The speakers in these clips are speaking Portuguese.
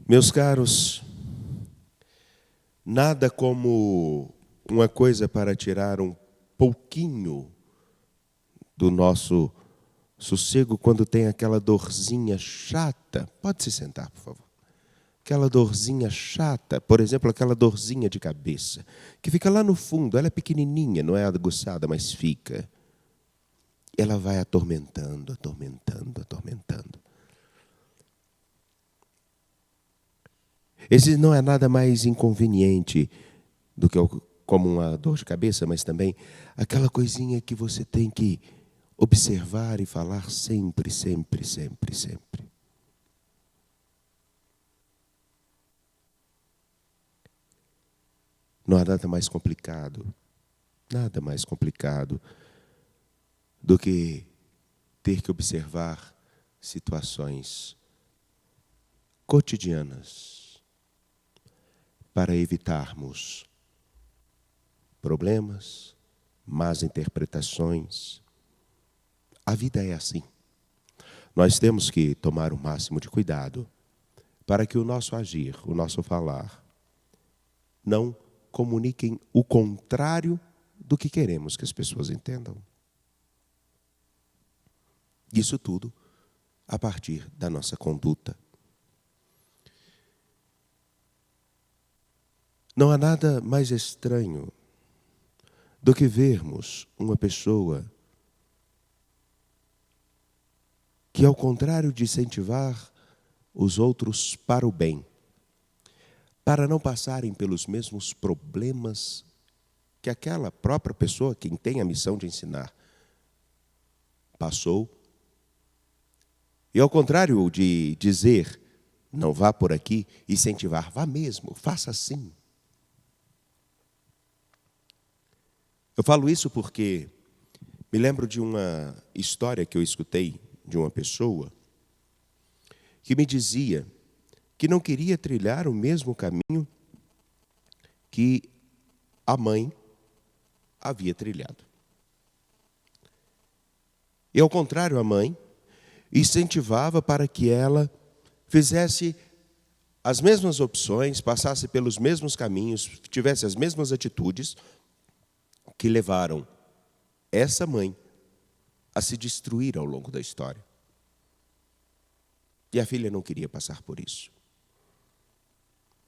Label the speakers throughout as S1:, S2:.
S1: Meus caros, nada como uma coisa para tirar um pouquinho do nosso sossego quando tem aquela dorzinha chata. Pode se sentar, por favor. Aquela dorzinha chata, por exemplo, aquela dorzinha de cabeça, que fica lá no fundo, ela é pequenininha, não é aguçada, mas fica. Ela vai atormentando, atormentando, atormentando. Esse não é nada mais inconveniente do que como uma dor de cabeça, mas também aquela coisinha que você tem que observar e falar sempre, sempre, sempre, sempre. Não há nada mais complicado do que ter que observar situações cotidianas para evitarmos problemas, más interpretações. A vida é assim. Nós temos que tomar o máximo de cuidado para que o nosso agir, o nosso falar, não comuniquem o contrário do que queremos que as pessoas entendam. Isso tudo a partir da nossa conduta. Não há nada mais estranho do que vermos uma pessoa que, ao contrário de incentivar os outros para o bem, para não passarem pelos mesmos problemas que aquela própria pessoa, quem tem a missão de ensinar, passou, e ao contrário de dizer, não vá por aqui, incentivar, vá mesmo, faça assim. Eu falo isso porque me lembro de uma história que eu escutei de uma pessoa que me dizia que não queria trilhar o mesmo caminho que a mãe havia trilhado. E, ao contrário, a mãe incentivava para que ela fizesse as mesmas opções, passasse pelos mesmos caminhos, tivesse as mesmas atitudes que levaram essa mãe a se destruir ao longo da história. E a filha não queria passar por isso.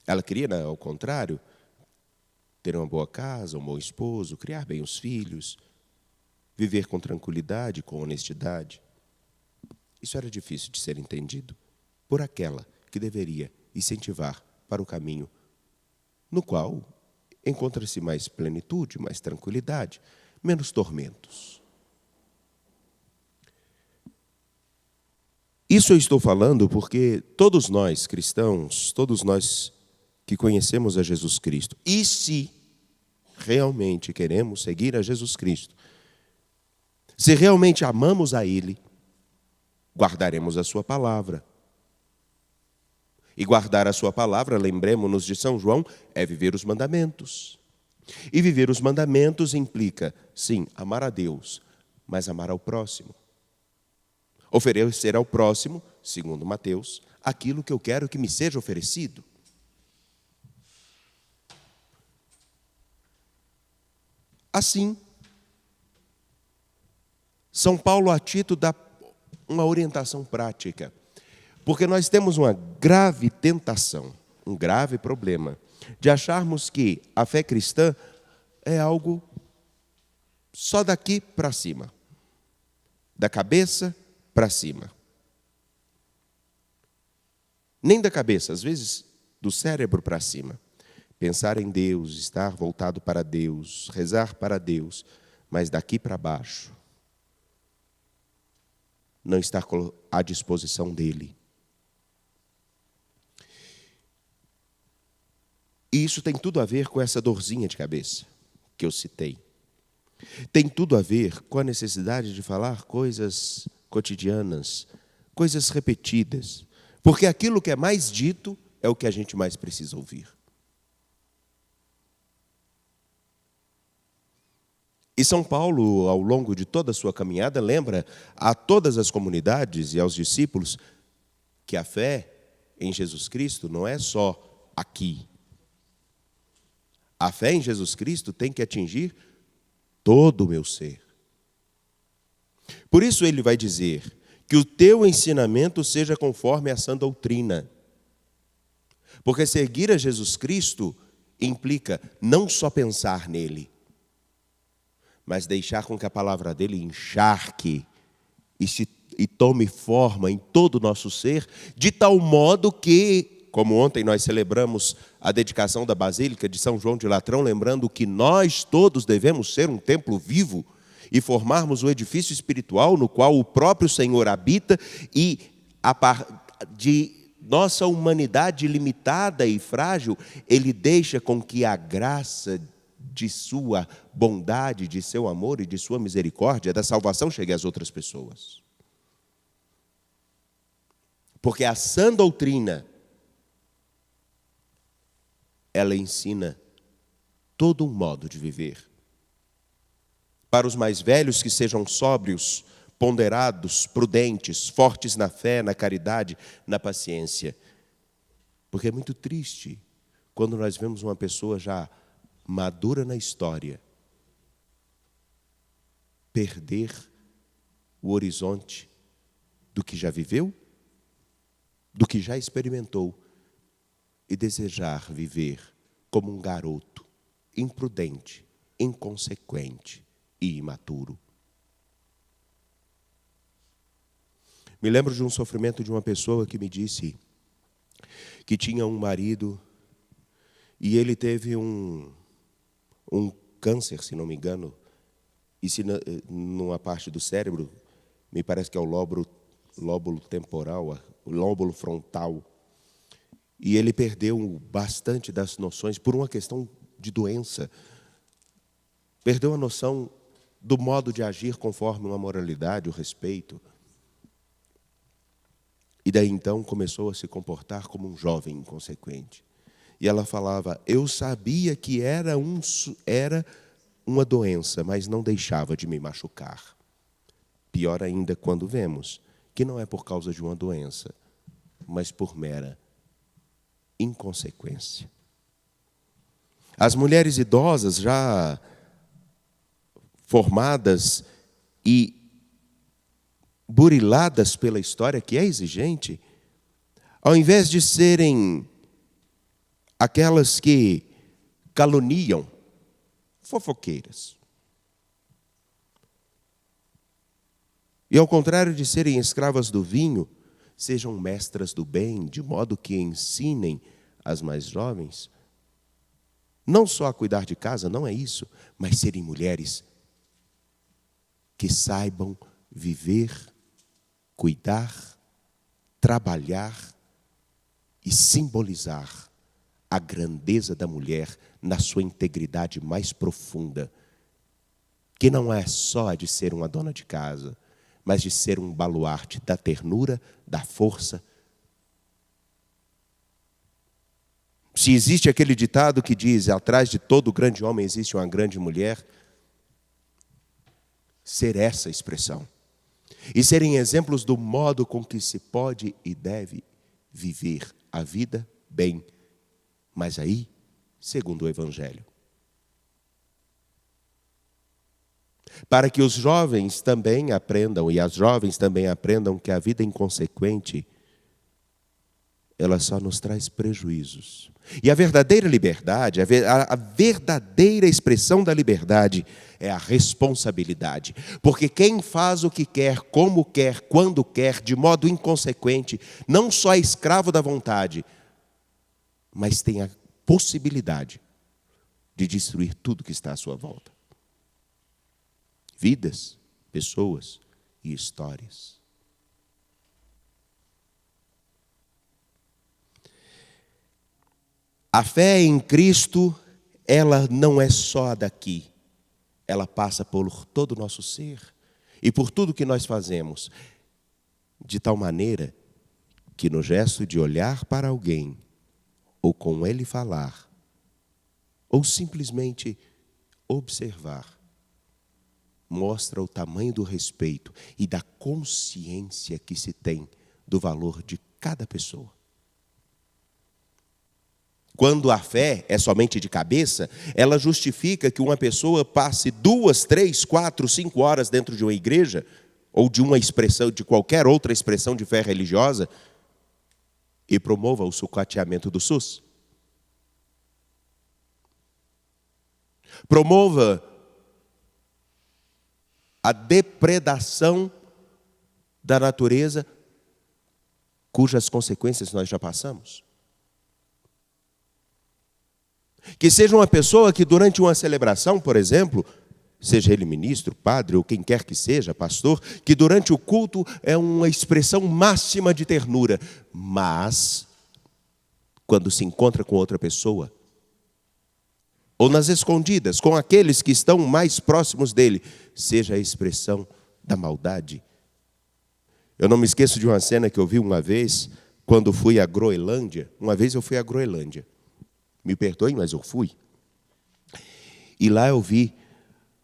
S1: Ela queria, ao contrário, ter uma boa casa, um bom esposo, criar bem os filhos, viver com tranquilidade, com honestidade. Isso era difícil de ser entendido por aquela que deveria incentivar para o caminho no qual encontra-se mais plenitude, mais tranquilidade, menos tormentos. Isso eu estou falando porque todos nós cristãos, todos nós que conhecemos a Jesus Cristo, e se realmente queremos seguir a Jesus Cristo, se realmente amamos a Ele, guardaremos a sua palavra. E guardar a sua palavra, lembremos-nos de São João, é viver os mandamentos. E viver os mandamentos implica, sim, amar a Deus, mas amar ao próximo. Oferecer ao próximo, segundo Mateus, aquilo que eu quero que me seja oferecido. Assim, São Paulo a Tito dá uma orientação prática, porque nós temos uma grave tentação, um grave problema, de acharmos que a fé cristã é algo só daqui para cima, da cabeça para cima. Nem da cabeça, às vezes do cérebro para cima. Pensar em Deus, estar voltado para Deus, rezar para Deus, mas daqui para baixo. Não estar à disposição dele. E isso tem tudo a ver com essa dorzinha de cabeça que eu citei. Tem tudo a ver com a necessidade de falar coisas cotidianas, coisas repetidas. Porque aquilo que é mais dito é o que a gente mais precisa ouvir. E São Paulo, ao longo de toda a sua caminhada, lembra a todas as comunidades e aos discípulos que a fé em Jesus Cristo não é só aqui. A fé em Jesus Cristo tem que atingir todo o meu ser. Por isso ele vai dizer que o teu ensinamento seja conforme a sã doutrina. Porque seguir a Jesus Cristo implica não só pensar nele, mas deixar com que a palavra dele encharque e tome forma em todo o nosso ser, de tal modo que, como ontem nós celebramos a dedicação da Basílica de São João de Latrão, lembrando que nós todos devemos ser um templo vivo e formarmos um edifício espiritual no qual o próprio Senhor habita e, de nossa humanidade limitada e frágil, Ele deixa com que a graça de sua bondade, de seu amor e de sua misericórdia, da salvação, chegue às outras pessoas. Porque a sã doutrina, ela ensina todo um modo de viver. Para os mais velhos, que sejam sóbrios, ponderados, prudentes, fortes na fé, na caridade, na paciência. Porque é muito triste quando nós vemos uma pessoa já madura na história perder o horizonte do que já viveu, do que já experimentou e desejar viver como um garoto imprudente, inconsequente e imaturo. Me lembro de um sofrimento de uma pessoa que me disse que tinha um marido e ele teve um câncer, se não me engano, e numa parte do cérebro, me parece que é o lóbulo temporal, o lóbulo frontal, e ele perdeu bastante das noções por uma questão de doença. Perdeu a noção do modo de agir conforme uma moralidade, o respeito. E daí então começou a se comportar como um jovem inconsequente. E ela falava, eu sabia que era uma doença, mas não deixava de me machucar. Pior ainda quando vemos que não é por causa de uma doença, mas por mera inconsequência. As mulheres idosas já formadas e buriladas pela história, que é exigente, ao invés de serem aquelas que caluniam, fofoqueiras. E ao contrário de serem escravas do vinho, sejam mestras do bem, de modo que ensinem as mais jovens, não só a cuidar de casa, não é isso, mas serem mulheres que saibam viver, cuidar, trabalhar e simbolizar a grandeza da mulher na sua integridade mais profunda, que não é só a de ser uma dona de casa, mas de ser um baluarte da ternura, da força. Se existe aquele ditado que diz, atrás de todo grande homem existe uma grande mulher, ser essa expressão. E serem exemplos do modo com que se pode e deve viver a vida bem, mas aí, segundo o Evangelho. Para que os jovens também aprendam, e as jovens também aprendam que a vida inconsequente, ela só nos traz prejuízos. E a verdadeira liberdade, a verdadeira expressão da liberdade é a responsabilidade. Porque quem faz o que quer, como quer, quando quer, de modo inconsequente, não só é escravo da vontade, mas tem a possibilidade de destruir tudo que está à sua volta. Vidas, pessoas e histórias. A fé em Cristo, ela não é só daqui. Ela passa por todo o nosso ser e por tudo que nós fazemos. De tal maneira que no gesto de olhar para alguém, ou com ele falar, ou simplesmente observar, mostra o tamanho do respeito e da consciência que se tem do valor de cada pessoa. Quando a fé é somente de cabeça, ela justifica que uma pessoa passe 2, 3, 4, 5 horas dentro de uma igreja, ou de uma expressão, de qualquer outra expressão de fé religiosa, e promova o sucateamento do SUS. Promova a depredação da natureza, cujas consequências nós já passamos. Que seja uma pessoa que durante uma celebração, por exemplo, seja ele ministro, padre ou quem quer que seja, pastor, que durante o culto é uma expressão máxima de ternura, mas quando se encontra com outra pessoa, ou nas escondidas, com aqueles que estão mais próximos dele, seja a expressão da maldade. Eu não me esqueço de uma cena que eu vi uma vez, quando fui à Groenlândia. Uma vez eu fui à Groenlândia. Me perdoem, mas eu fui. E lá eu vi,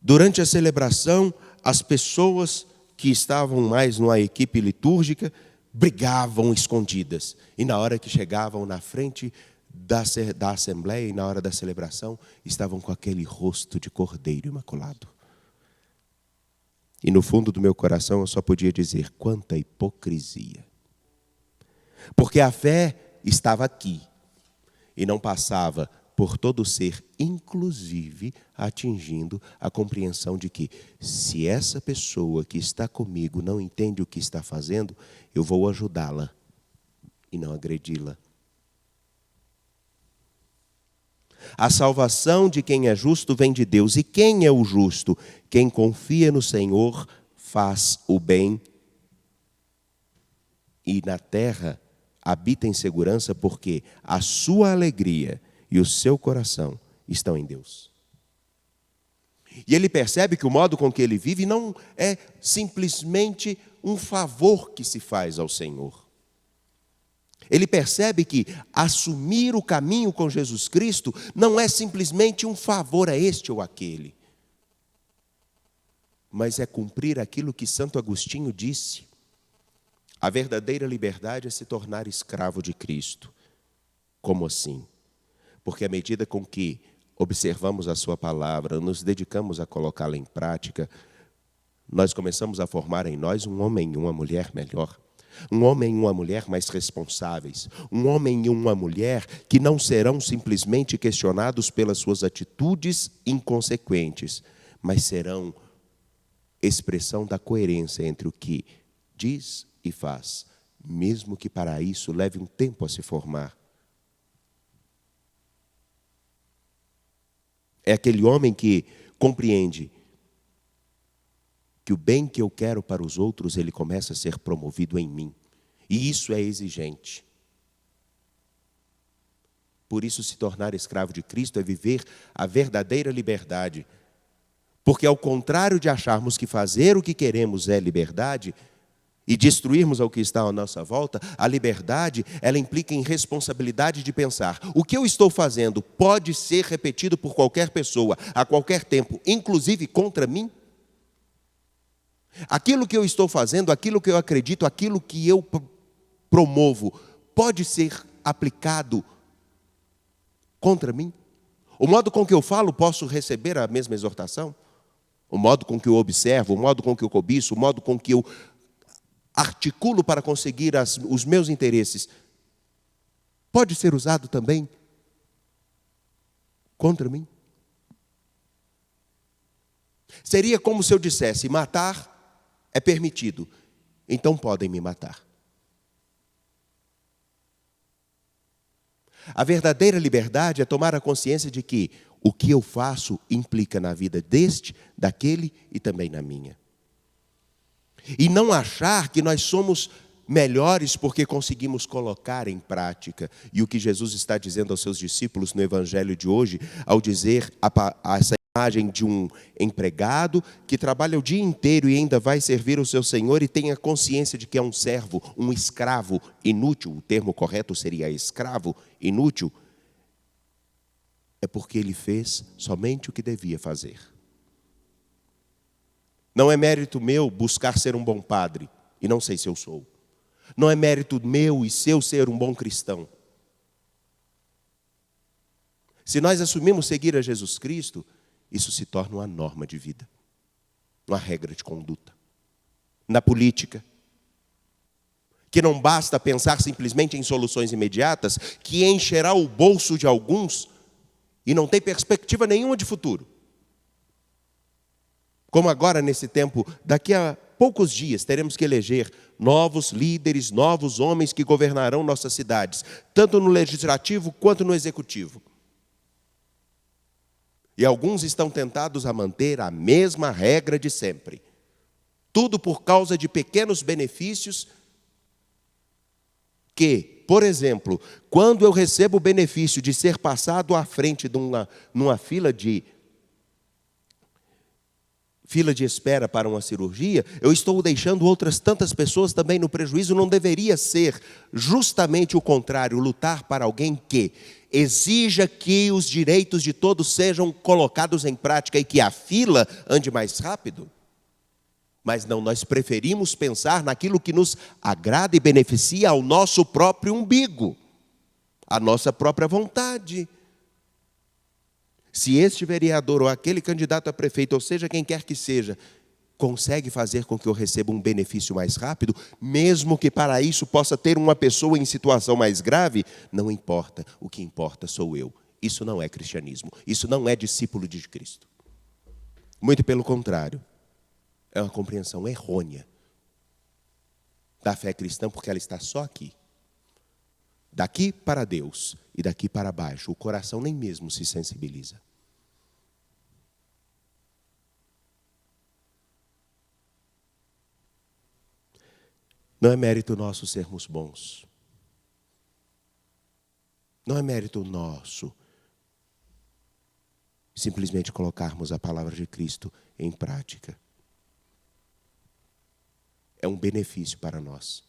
S1: durante a celebração, as pessoas que estavam mais numa equipe litúrgica brigavam escondidas. E na hora que chegavam na frente da assembleia e na hora da celebração, estavam com aquele rosto de cordeiro imaculado. E no fundo do meu coração eu só podia dizer, quanta hipocrisia. Porque a fé estava aqui e não passava por todo ser, inclusive atingindo a compreensão de que, se essa pessoa que está comigo não entende o que está fazendo, eu vou ajudá-la e não agredi-la. A salvação de quem é justo vem de Deus. E quem é o justo? Quem confia no Senhor faz o bem e na terra habita em segurança, porque a sua alegria e o seu coração estão em Deus. E ele percebe que o modo com que ele vive não é simplesmente um favor que se faz ao Senhor. Ele percebe que assumir o caminho com Jesus Cristo não é simplesmente um favor a este ou aquele, mas é cumprir aquilo que Santo Agostinho disse. A verdadeira liberdade é se tornar escravo de Cristo. Como assim? Porque à medida com que observamos a sua palavra, nos dedicamos a colocá-la em prática, nós começamos a formar em nós um homem e uma mulher melhor. Um homem e uma mulher mais responsáveis. Um homem e uma mulher que não serão simplesmente questionados pelas suas atitudes inconsequentes, mas serão expressão da coerência entre o que diz e faz, mesmo que para isso leve um tempo a se formar. É aquele homem que compreende que o bem que eu quero para os outros, ele começa a ser promovido em mim. E isso é exigente. Por isso, se tornar escravo de Cristo é viver a verdadeira liberdade. Porque ao contrário de acharmos que fazer o que queremos é liberdade, e destruirmos o que está à nossa volta, a liberdade, ela implica em responsabilidade de pensar. O que eu estou fazendo pode ser repetido por qualquer pessoa, a qualquer tempo, inclusive contra mim? Aquilo que eu estou fazendo, aquilo que eu acredito, aquilo que eu promovo, pode ser aplicado contra mim? O modo com que eu falo, posso receber a mesma exortação? O modo com que eu observo, o modo com que eu cobiço, o modo com que eu articulo para conseguir os meus interesses, pode ser usado também contra mim? Seria como se eu dissesse, matar é permitido, então podem me matar. A verdadeira liberdade é tomar a consciência de que o que eu faço implica na vida deste, daquele e também na minha. E não achar que nós somos melhores porque conseguimos colocar em prática. E o que Jesus está dizendo aos seus discípulos no Evangelho de hoje, ao dizer essa imagem de um empregado que trabalha o dia inteiro e ainda vai servir o seu Senhor e tem a consciência de que é um servo, um escravo inútil, o termo correto seria escravo inútil, é porque ele fez somente o que devia fazer. Não é mérito meu buscar ser um bom padre, e não sei se eu sou. Não é mérito meu e seu ser um bom cristão. Se nós assumimos seguir a Jesus Cristo, isso se torna uma norma de vida, uma regra de conduta. Na política, que não basta pensar simplesmente em soluções imediatas, que encherá o bolso de alguns e não tem perspectiva nenhuma de futuro. Como agora, nesse tempo, daqui a poucos dias, teremos que eleger novos líderes, novos homens que governarão nossas cidades, tanto no legislativo quanto no executivo. E alguns estão tentados a manter a mesma regra de sempre. Tudo por causa de pequenos benefícios que, por exemplo, quando eu recebo o benefício de ser passado à frente de numa fila de espera para uma cirurgia, eu estou deixando outras tantas pessoas também no prejuízo. Não deveria ser justamente o contrário, lutar para alguém que exija que os direitos de todos sejam colocados em prática e que a fila ande mais rápido? Mas não, nós preferimos pensar naquilo que nos agrada e beneficia ao nosso próprio umbigo, à nossa própria vontade. Se este vereador ou aquele candidato a prefeito, ou seja, quem quer que seja, consegue fazer com que eu receba um benefício mais rápido, mesmo que para isso possa ter uma pessoa em situação mais grave, não importa, o que importa sou eu. Isso não é cristianismo, isso não é discípulo de Cristo. Muito pelo contrário, é uma compreensão errônea da fé cristã, porque ela está só aqui. Daqui para Deus e daqui para baixo, o coração nem mesmo se sensibiliza. Não é mérito nosso sermos bons. Não é mérito nosso simplesmente colocarmos a palavra de Cristo em prática. É um benefício para nós.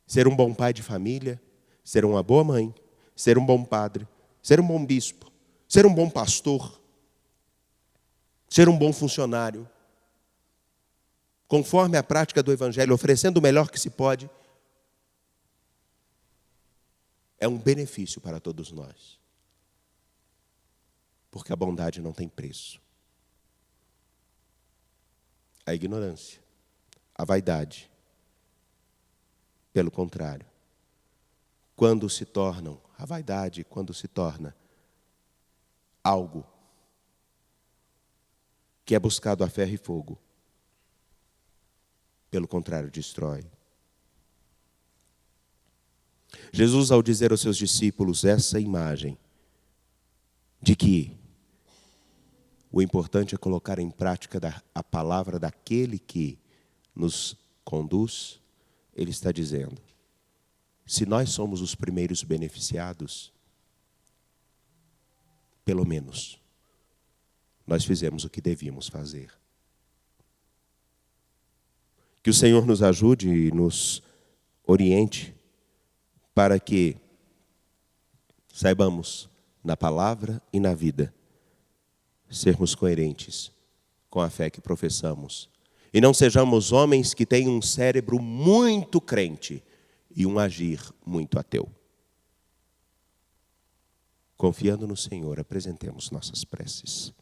S1: Ser um bom pai de família, ser uma boa mãe, ser um bom padre, ser um bom bispo, ser um bom pastor, ser um bom funcionário, conforme a prática do Evangelho, oferecendo o melhor que se pode, é um benefício para todos nós. Porque a bondade não tem preço. A ignorância, a vaidade, pelo contrário, quando se tornam, a vaidade, quando se torna algo que é buscado a ferro e fogo, pelo contrário, destrói. Jesus, ao dizer aos seus discípulos essa imagem de que o importante é colocar em prática a palavra daquele que nos conduz, ele está dizendo, se nós somos os primeiros beneficiados, pelo menos, nós fizemos o que devíamos fazer. Que o Senhor nos ajude e nos oriente para que saibamos, na palavra e na vida, sermos coerentes com a fé que professamos. E não sejamos homens que têm um cérebro muito crente e um agir muito ateu. Confiando no Senhor, apresentemos nossas preces.